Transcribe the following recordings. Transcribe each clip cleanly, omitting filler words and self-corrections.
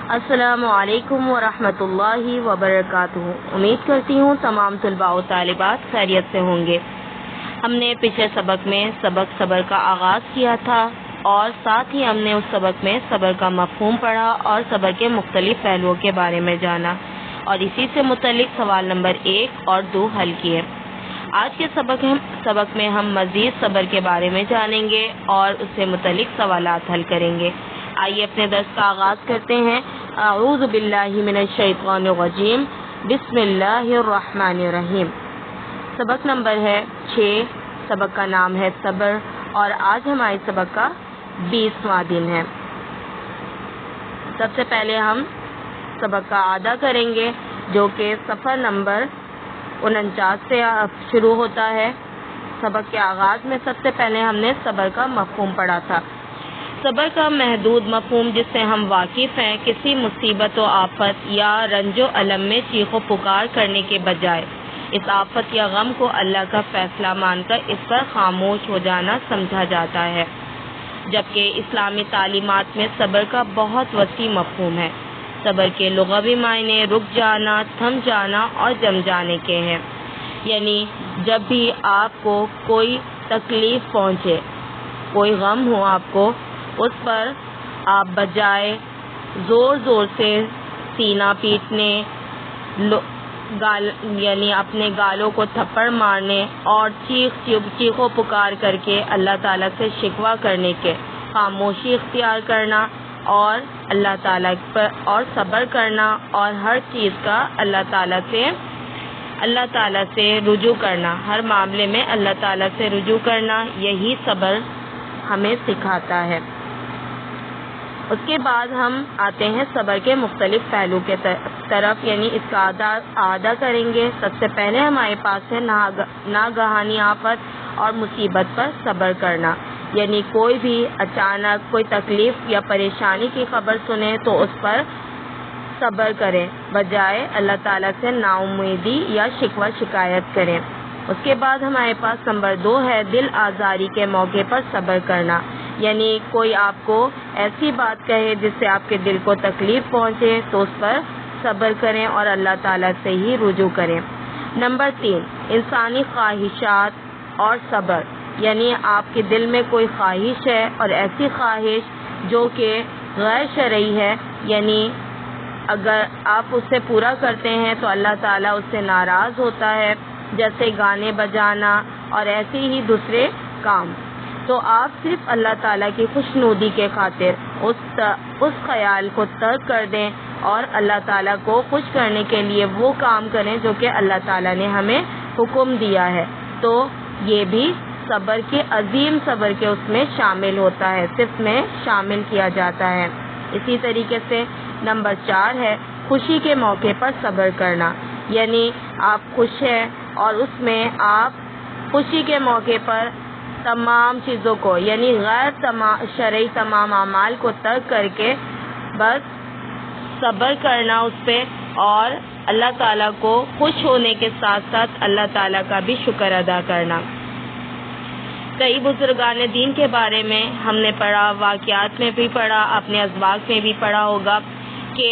السلام علیکم ورحمۃ اللہ وبرکاتہ۔ امید کرتی ہوں تمام طلباء و طالبات خیریت سے ہوں گے۔ ہم نے پچھلے سبق میں سبق صبر کا آغاز کیا تھا اور ساتھ ہی ہم نے اس سبق میں صبر کا مفہوم پڑھا اور صبر کے مختلف پہلوؤں کے بارے میں جانا اور اسی سے متعلق سوال نمبر 1 اور 2 حل کیے۔ آج کے سبق میں ہم مزید صبر کے بارے میں جانیں گے اور اس سے متعلق سوالات حل کریں گے۔ آئیے اپنے درس کا آغاز کرتے ہیں۔ اعوذ باللہ من الشیطان الرجیم، بسم اللہ الرحمن الرحیم۔ سبق نمبر ہے 6، سبق کا نام ہے صبر اور آج ہمارے سبق کا 20واں دن ہے۔ سب سے پہلے ہم سبق کا اعادہ کریں گے جو کہ صفحہ نمبر 49 سے شروع ہوتا ہے۔ سبق کے آغاز میں سب سے پہلے ہم نے صبر کا مفہوم پڑھا تھا۔ صبر کا محدود مفہوم جس سے ہم واقف ہیں، کسی مصیبت و آفت یا رنج و الم میں چیخ و پکار کرنے کے بجائے اس آفت یا غم کو اللہ کا فیصلہ مان کر اس پر خاموش ہو جانا سمجھا جاتا ہے، جبکہ اسلامی تعلیمات میں صبر کا بہت وسیع مفہوم ہے۔ صبر کے لغوی معنی رک جانا، تھم جانا اور جم جانے کے ہیں، یعنی جب بھی آپ کو کوئی تکلیف پہنچے، کوئی غم ہو آپ کو، اس پر آپ بجائے زور زور سے سینہ پیٹنے، یعنی اپنے گالوں کو تھپڑ مارنے اور چیخ و پکار کر کے اللہ تعالیٰ سے شکوہ کرنے کے خاموشی اختیار کرنا اور اللہ تعالیٰ پر اور صبر کرنا اور ہر چیز کا اللہ تعالیٰ سے رجوع کرنا، ہر معاملے میں اللہ تعالیٰ سے رجوع کرنا، یہی صبر ہمیں سکھاتا ہے۔ اس کے بعد ہم آتے ہیں صبر کے مختلف پہلو کے طرف، یعنی اس کا اعادہ کریں گے۔ سب سے پہلے ہمارے پاس ہے ناگہانی آفت اور مصیبت پر صبر کرنا، یعنی کوئی بھی اچانک کوئی تکلیف یا پریشانی کی خبر سنیں تو اس پر صبر کریں، بجائے اللہ تعالیٰ سے نا امیدی یا شکوہ شکایت کریں۔ اس کے بعد ہمارے پاس نمبر 2 ہے دل آزاری کے موقع پر صبر کرنا، یعنی کوئی آپ کو ایسی بات کہے جس سے آپ کے دل کو تکلیف پہنچے تو اس پر صبر کریں اور اللہ تعالیٰ سے ہی رجوع کریں۔ نمبر 3 انسانی خواہشات اور صبر، یعنی آپ کے دل میں کوئی خواہش ہے اور ایسی خواہش جو کہ غیر شرعی ہے، یعنی اگر آپ اسے پورا کرتے ہیں تو اللہ تعالیٰ اس سے ناراض ہوتا ہے، جیسے گانے بجانا اور ایسے ہی دوسرے کام، تو آپ صرف اللہ تعالیٰ کی خوشنودی کے خاطر اس خیال کو ترک کر دیں اور اللہ تعالیٰ کو خوش کرنے کے لیے وہ کام کریں جو کہ اللہ تعالیٰ نے ہمیں حکم دیا ہے، تو یہ بھی صبر کے عظیم صبر کے اس میں شامل ہوتا ہے، صرف میں شامل کیا جاتا ہے۔ اسی طریقے سے نمبر 4 ہے خوشی کے موقع پر صبر کرنا، یعنی آپ خوش ہیں اور اس میں آپ خوشی کے موقع پر تمام چیزوں کو، یعنی غیر شرعی تمام اعمال کو ترک کر کے بس صبر کرنا اس پہ اور اللہ تعالیٰ کو خوش ہونے کے ساتھ ساتھ اللہ تعالیٰ کا بھی شکر ادا کرنا۔ کئی بزرگان دین کے بارے میں ہم نے پڑھا، واقعات میں بھی پڑھا، اپنے اسباق میں بھی پڑھا ہوگا کہ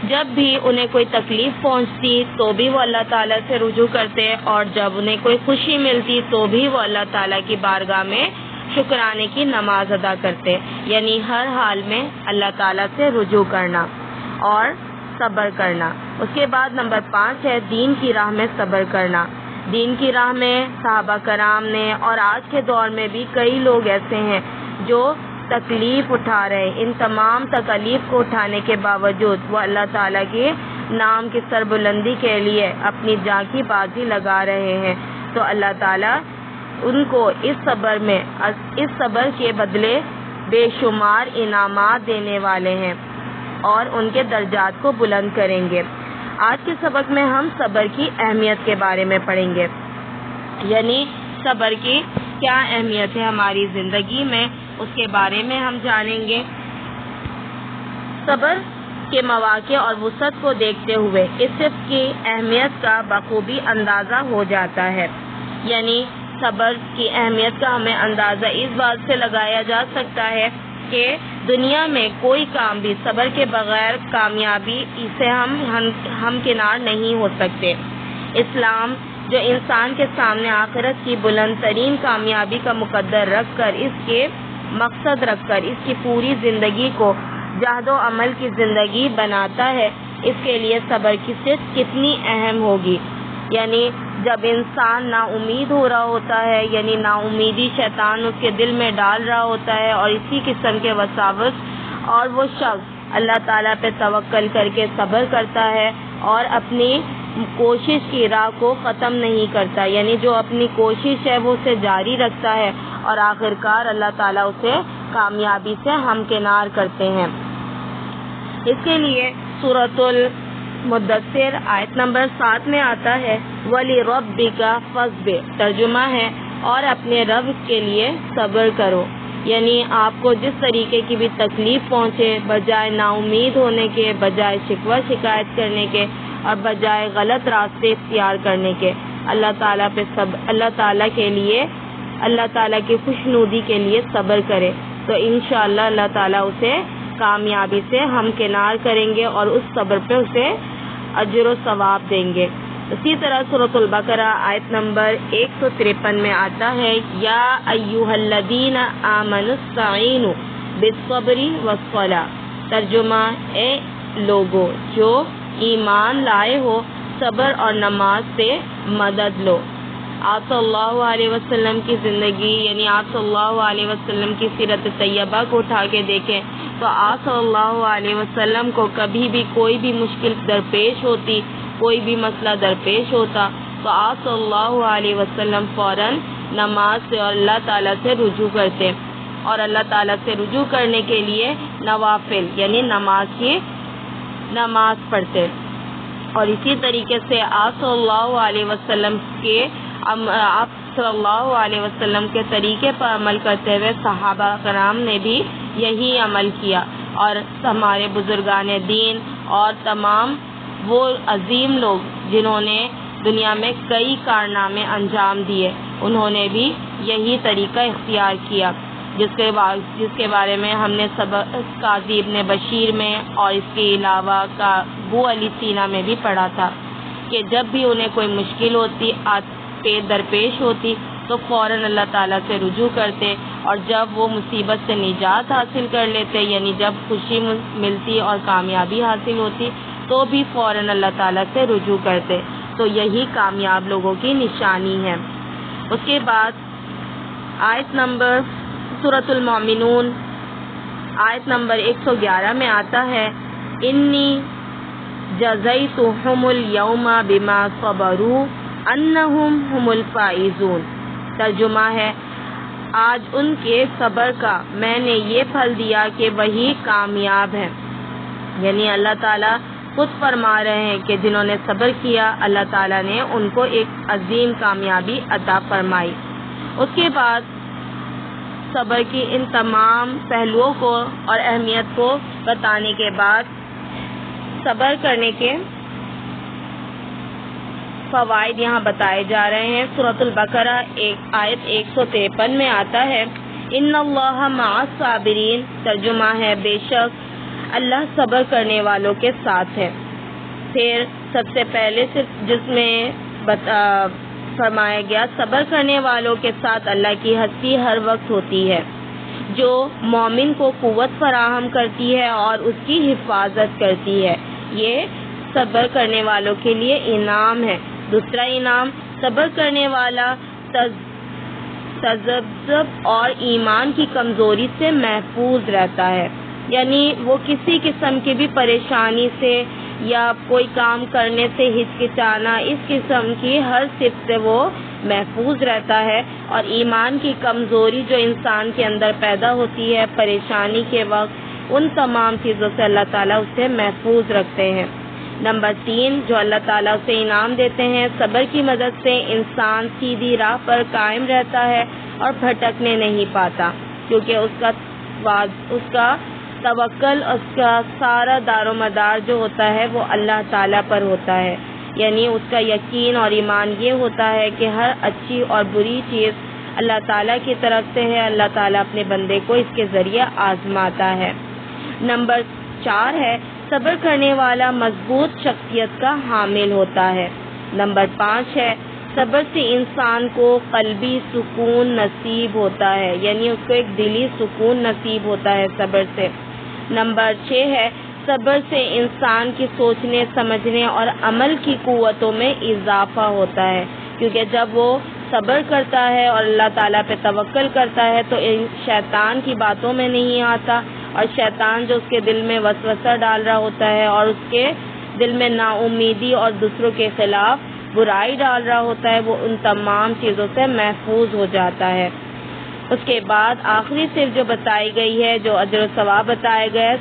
جب بھی انہیں کوئی تکلیف پہنچتی تو بھی وہ اللہ تعالیٰ سے رجوع کرتے اور جب انہیں کوئی خوشی ملتی تو بھی وہ اللہ تعالیٰ کی بارگاہ میں شکرانے کی نماز ادا کرتے، یعنی ہر حال میں اللہ تعالیٰ سے رجوع کرنا اور صبر کرنا۔ اس کے بعد نمبر 5 ہے دین کی راہ میں صبر کرنا۔ دین کی راہ میں صحابہ کرام نے اور آج کے دور میں بھی کئی لوگ ایسے ہیں جو تکلیف اٹھا رہے ہیں، ان تمام تکلیف کو اٹھانے کے باوجود وہ اللہ تعالیٰ کے نام کی سربلندی کے لیے اپنی جان کی بازی لگا رہے ہیں، تو اللہ تعالیٰ ان کو اس صبر کے بدلے بے شمار انعامات دینے والے ہیں اور ان کے درجات کو بلند کریں گے۔ آج کے سبق میں ہم صبر کی اہمیت کے بارے میں پڑھیں گے، یعنی صبر کی کیا اہمیت ہے ہماری زندگی میں، اس کے بارے میں ہم جانیں گے۔ صبر کے مواقع اور وسعت کو دیکھتے ہوئے اس صفت کی اہمیت کا بخوبی اندازہ ہو جاتا ہے، یعنی صبر کی اہمیت کا ہمیں اندازہ اس بات سے لگایا جا سکتا ہے کہ دنیا میں کوئی کام بھی صبر کے بغیر کامیابی سے ہم کنار نہیں ہو سکتے۔ اسلام جو انسان کے سامنے آخرت کی بلند ترین کامیابی کا مقدر رکھ کر اس کی پوری زندگی کو جہد و عمل کی زندگی بناتا ہے، اس کے لیے صبر کی صرف کتنی اہم ہوگی۔ یعنی جب انسان نا امید ہو رہا ہوتا ہے، یعنی نا امیدی شیطان اس کے دل میں ڈال رہا ہوتا ہے، اور اسی قسم کے وساوس، اور وہ شخص اللہ تعالیٰ پہ توکل کر کے صبر کرتا ہے اور اپنی کوشش کی راہ کو ختم نہیں کرتا، یعنی جو اپنی کوشش ہے وہ اسے جاری رکھتا ہے، اور آخرکار اللہ تعالیٰ اسے کامیابی سے ہمکنار کرتے ہیں۔ اس کے لیے سورۃ المدثر آیت نمبر 7 میں آتا ہے وَلِرَبِّكَ فَاصْبِرْ، ترجمہ ہے اور اپنے رب کے لیے صبر کرو، یعنی آپ کو جس طریقے کی بھی تکلیف پہنچے، بجائے نا امید ہونے کے، بجائے شکوہ شکایت کرنے کے، اور بجائے غلط راستے اختیار کرنے کے، اللہ تعالیٰ کی خوشنودی کے لیے صبر کرے، تو انشاءاللہ اللہ تعالیٰ اسے کامیابی سے ہمکنار کریں گے اور اس صبر پہ اسے اجر و ثواب دیں گے۔ اسی طرح سورۃ البقرہ آیت نمبر 153 میں آتا ہے یا ایھا الذین آمنوا استعینوا بالصبر والصلاۃ، ترجمہ اے لوگو جو ایمان لائے ہو، صبر اور نماز سے مدد لو۔ آپ صلی اللہ علیہ وسلم کی زندگی، یعنی آپ صلی اللہ علیہ وسلم کی سیرت طیبہ کو اٹھا کے دیکھیں تو آپ صلی اللہ علیہ وسلم کو کبھی بھی کوئی بھی مشکل درپیش ہوتی، کوئی بھی مسئلہ درپیش ہوتا تو آپ صلی اللہ علیہ وسلم فوراً نماز سے اور اللہ تعالیٰ سے رجوع کرتے، اور اللہ تعالیٰ سے رجوع کرنے کے لیے نوافل یعنی نماز پڑھتے، اور اسی طریقے سے آپ صلی اللہ علیہ وسلم کے طریقے پر عمل کرتے ہوئے صحابہ کرام نے بھی یہی عمل کیا، اور ہمارے بزرگان دین اور تمام وہ عظیم لوگ جنہوں نے دنیا میں کئی کارنامے انجام دیے، انہوں نے بھی یہی طریقہ اختیار کیا، جس کے بارے میں ہم نے قاضی ابن بشیر میں اور اس کے علاوہ ابو علی سینا میں بھی پڑھا تھا کہ جب بھی انہیں کوئی مشکل درپیش ہوتی تو فوراً اللہ تعالیٰ سے رجوع کرتے، اور جب وہ مصیبت سے نجات حاصل کر لیتے، یعنی جب خوشی ملتی اور کامیابی حاصل ہوتی تو بھی فوراً اللہ تعالیٰ سے رجوع کرتے، تو یہی کامیاب لوگوں کی نشانی ہے۔ اس کے بعد آیت نمبر سورۃ المومنون آیت نمبر 111 میں آتا ہے انی جزیتہم اليوم بما صبروا انہم هم الفائزون، ترجمہ ہے آج ان کے صبر کا میں نے یہ پھل دیا کہ وہی کامیاب ہیں، یعنی اللہ تعالیٰ خود فرما رہے ہیں کہ جنہوں نے صبر کیا اللہ تعالیٰ نے ان کو ایک عظیم کامیابی عطا فرمائی۔ اس کے بعد صبر کی ان تمام پہلوؤں کو اور اہمیت کو بتانے کے بعد صبر کرنے کے فوائد یہاں بتائے جا رہے ہیں۔ سورۃ البقرہ آیت 153 میں آتا ہے ان اللہ مع الصابرین، ترجمہ ہے بے شک اللہ صبر کرنے والوں کے ساتھ ہے۔ پھر سب سے پہلے جس میں فرمایا گیا صبر کرنے والوں کے ساتھ اللہ کی ہستی ہر وقت ہوتی ہے، جو مومن کو قوت فراہم کرتی ہے اور اس کی حفاظت کرتی ہے، یہ صبر کرنے والوں کے لیے انعام ہے۔ دوسرا انعام، صبر کرنے والا تذبذب اور ایمان کی کمزوری سے محفوظ رہتا ہے، یعنی وہ کسی قسم کی بھی پریشانی سے یا کوئی کام کرنے سے ہچکچانا، اس قسم کی ہر صفت سے وہ محفوظ رہتا ہے، اور ایمان کی کمزوری جو انسان کے اندر پیدا ہوتی ہے پریشانی کے وقت، ان تمام چیزوں سے اللہ تعالیٰ اسے محفوظ رکھتے ہیں۔ نمبر 3 جو اللہ تعالیٰ اسے انعام دیتے ہیں، صبر کی مدد سے انسان سیدھی راہ پر قائم رہتا ہے اور بھٹکنے نہیں پاتا، کیونکہ اس کا توکل، اس کا سارا دار و مدار جو ہوتا ہے وہ اللہ تعالیٰ پر ہوتا ہے، یعنی اس کا یقین اور ایمان یہ ہوتا ہے کہ ہر اچھی اور بری چیز اللہ تعالیٰ کی طرف سے ہے، اللہ تعالیٰ اپنے بندے کو اس کے ذریعے آزماتا ہے۔ نمبر 4 ہے صبر کرنے والا مضبوط شخصیت کا حامل ہوتا ہے۔ نمبر 5 ہے صبر سے انسان کو قلبی سکون نصیب ہوتا ہے، یعنی اس کو ایک دلی سکون نصیب ہوتا ہے صبر سے۔ نمبر 6 ہے صبر سے انسان کی سوچنے سمجھنے اور عمل کی قوتوں میں اضافہ ہوتا ہے، کیونکہ جب وہ صبر کرتا ہے اور اللہ تعالیٰ پہ توکل کرتا ہے تو شیطان کی باتوں میں نہیں آتا، اور شیطان جو اس کے دل میں وسوسہ ڈال رہا ہوتا ہے اور اس کے دل میں نا امیدی اور دوسروں کے خلاف برائی ڈال رہا ہوتا ہے، وہ ان تمام چیزوں سے محفوظ ہو جاتا ہے۔ اس کے بعد آخری صرف جو بتائی گئی ہے، جو اجر و ثواب بتایا گیا ہے،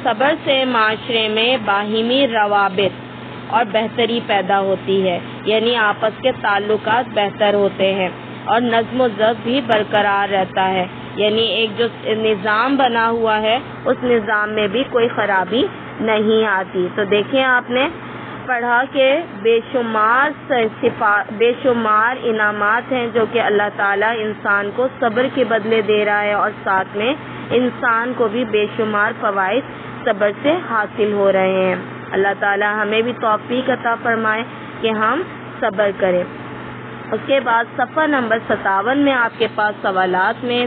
صبر سے معاشرے میں باہمی روابط اور بہتری پیدا ہوتی ہے، یعنی آپس کے تعلقات بہتر ہوتے ہیں اور نظم و ضبط بھی برقرار رہتا ہے، یعنی ایک جو نظام بنا ہوا ہے اس نظام میں بھی کوئی خرابی نہیں آتی۔ تو دیکھیں آپ نے پڑھا کہ بے شمار انعامات ہیں جو کہ اللہ تعالیٰ انسان کو صبر کے بدلے دے رہا ہے، اور ساتھ میں انسان کو بھی بے شمار فوائد صبر سے حاصل ہو رہے ہیں۔ اللہ تعالیٰ ہمیں بھی توفیق عطا فرمائے کہ ہم صبر کریں۔ اس کے بعد صفحہ نمبر 57 میں آپ کے پاس سوالات میں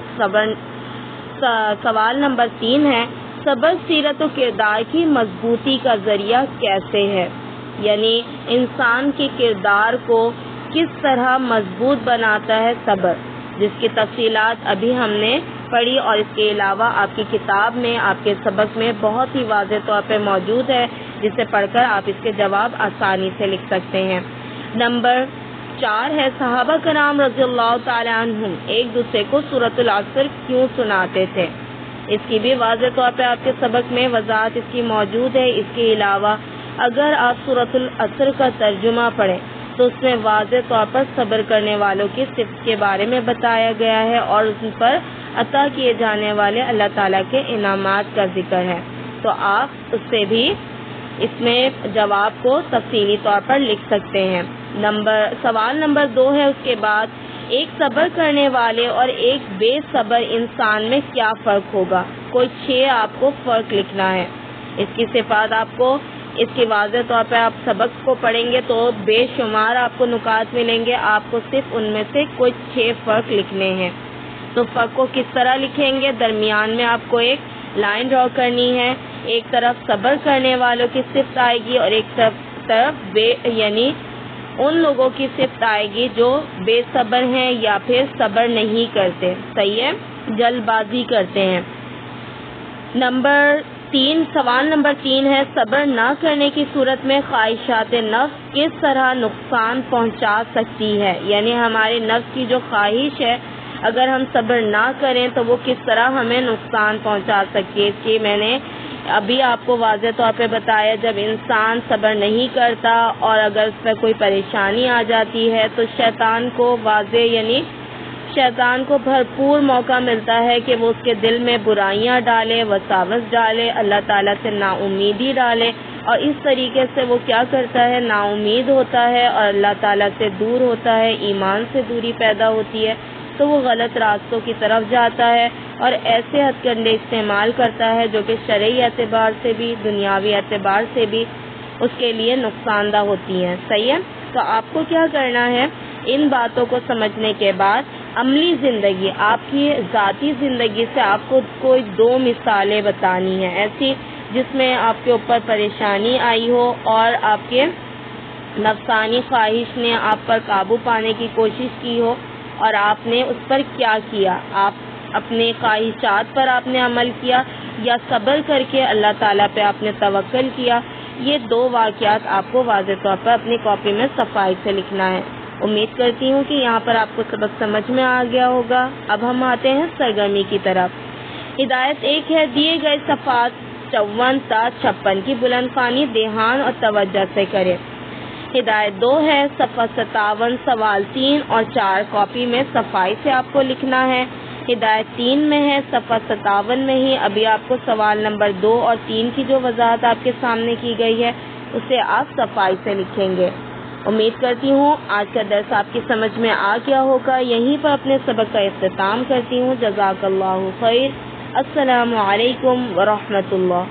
سوال نمبر 3 ہے صبر سیرت و کردار کی مضبوطی کا ذریعہ کیسے ہے، یعنی انسان کے کردار کو کس طرح مضبوط بناتا ہے صبر، جس کی تفصیلات ابھی ہم نے پڑھی، اور اس کے علاوہ آپ کی کتاب میں آپ کے سبق میں بہت ہی واضح طور پہ موجود ہے، جسے پڑھ کر آپ اس کے جواب آسانی سے لکھ سکتے ہیں۔ نمبر 4 ہے صحابہ کرام رضی اللہ تعالی عنہم ایک دوسرے کو سورۃ العصر کیوں سناتے تھے، اس کی بھی واضح طور پہ آپ کے سبق میں وضاحت اس کی موجود ہے۔ اس کے علاوہ اگر آپ سورۃ العصر کا ترجمہ پڑھیں تو اس میں واضح طور پر صبر کرنے والوں کی صفت کے بارے میں بتایا گیا ہے اور اس پر عطا کیے جانے والے اللہ تعالیٰ کے انعامات کا ذکر ہے، تو آپ اس سے بھی اس میں جواب کو تفصیلی طور پر لکھ سکتے ہیں۔ سوال نمبر 2 ہے اس کے بعد ایک صبر کرنے والے اور ایک بے صبر انسان میں کیا فرق ہوگا، کوئی 6 آپ کو فرق لکھنا ہے۔ اس کی صفات آپ کو اس کی واضح طور پہ آپ سبق کو پڑھیں گے تو بے شمار آپ کو نکات ملیں گے، آپ کو صرف ان میں سے کوئی 6 فرق لکھنے ہیں۔ تو فرق کو کس طرح لکھیں گے، درمیان میں آپ کو ایک لائن ڈرا کرنی ہے، ایک طرف صبر کرنے والوں کی صفت آئے گی اور ایک طرف یعنی ان لوگوں کی صفت آئے گی جو بے صبر ہیں یا پھر صبر نہیں کرتے، صحیح ہے، جلد بازی کرتے ہیں۔ سوال نمبر 3 ہے صبر نہ کرنے کی صورت میں خواہشات نفس کس طرح نقصان پہنچا سکتی ہے، یعنی ہمارے نفس کی جو خواہش ہے اگر ہم صبر نہ کریں تو وہ کس طرح ہمیں نقصان پہنچا سکتی ہے۔ اس کی میں نے ابھی آپ کو واضح طور پہ بتایا، جب انسان صبر نہیں کرتا اور اگر اس پہ کوئی پریشانی آ جاتی ہے تو شیطان کو بھرپور موقع ملتا ہے کہ وہ اس کے دل میں برائیاں ڈالے، وساوس ڈالے، اللہ تعالیٰ سے نا امیدی ڈالے، اور اس طریقے سے وہ کیا کرتا ہے، نا امید ہوتا ہے اور اللہ تعالیٰ سے دور ہوتا ہے، ایمان سے دوری پیدا ہوتی ہے، تو وہ غلط راستوں کی طرف جاتا ہے اور ایسے ہتھ کنڈے استعمال کرتا ہے جو کہ شرعی اعتبار سے بھی دنیاوی اعتبار سے بھی اس کے لیے نقصان دہ ہوتی ہیں، صحیح ہے۔ تو آپ کو کیا کرنا ہے، ان باتوں کو سمجھنے کے بعد عملی زندگی، آپ کی ذاتی زندگی سے آپ کو کوئی 2 مثالیں بتانی ہیں ایسی جس میں آپ کے اوپر پریشانی آئی ہو اور آپ کے نفسانی خواہش نے آپ پر قابو پانے کی کوشش کی ہو اور آپ نے اس پر کیا کیا، آپ اپنے خواہشات پر آپ نے عمل کیا یا صبر کر کے اللہ تعالیٰ پہ آپ نے توکل کیا۔ یہ 2 واقعات آپ کو واضح طور پر اپنی کاپی میں صفائی سے لکھنا ہے۔ امید کرتی ہوں کہ یہاں پر آپ کو سبق سمجھ میں آ گیا ہوگا۔ اب ہم آتے ہیں سرگرمی کی طرف۔ ہدایت 1 ہے دیے گئے صفحات 54 تا 56 کی بلند خوانی دھیان اور توجہ سے کریں۔ ہدایت 2 ہے صفحہ 57 سوال 3 اور 4 کاپی میں صفائی سے آپ کو لکھنا ہے۔ ہدایت 3 میں ہے صفحہ 57 میں ہی ابھی آپ کو سوال نمبر 2 اور 3 کی جو وضاحت آپ کے سامنے کی گئی ہے اسے آپ صفائی سے لکھیں گے۔ امید کرتی ہوں آج کا درس آپ کی سمجھ میں آ گیا ہوگا. یہیں پر اپنے سبق کا اختتام کرتی ہوں. جزاک اللہ خیر. السلام علیکم ورحمۃ اللہ.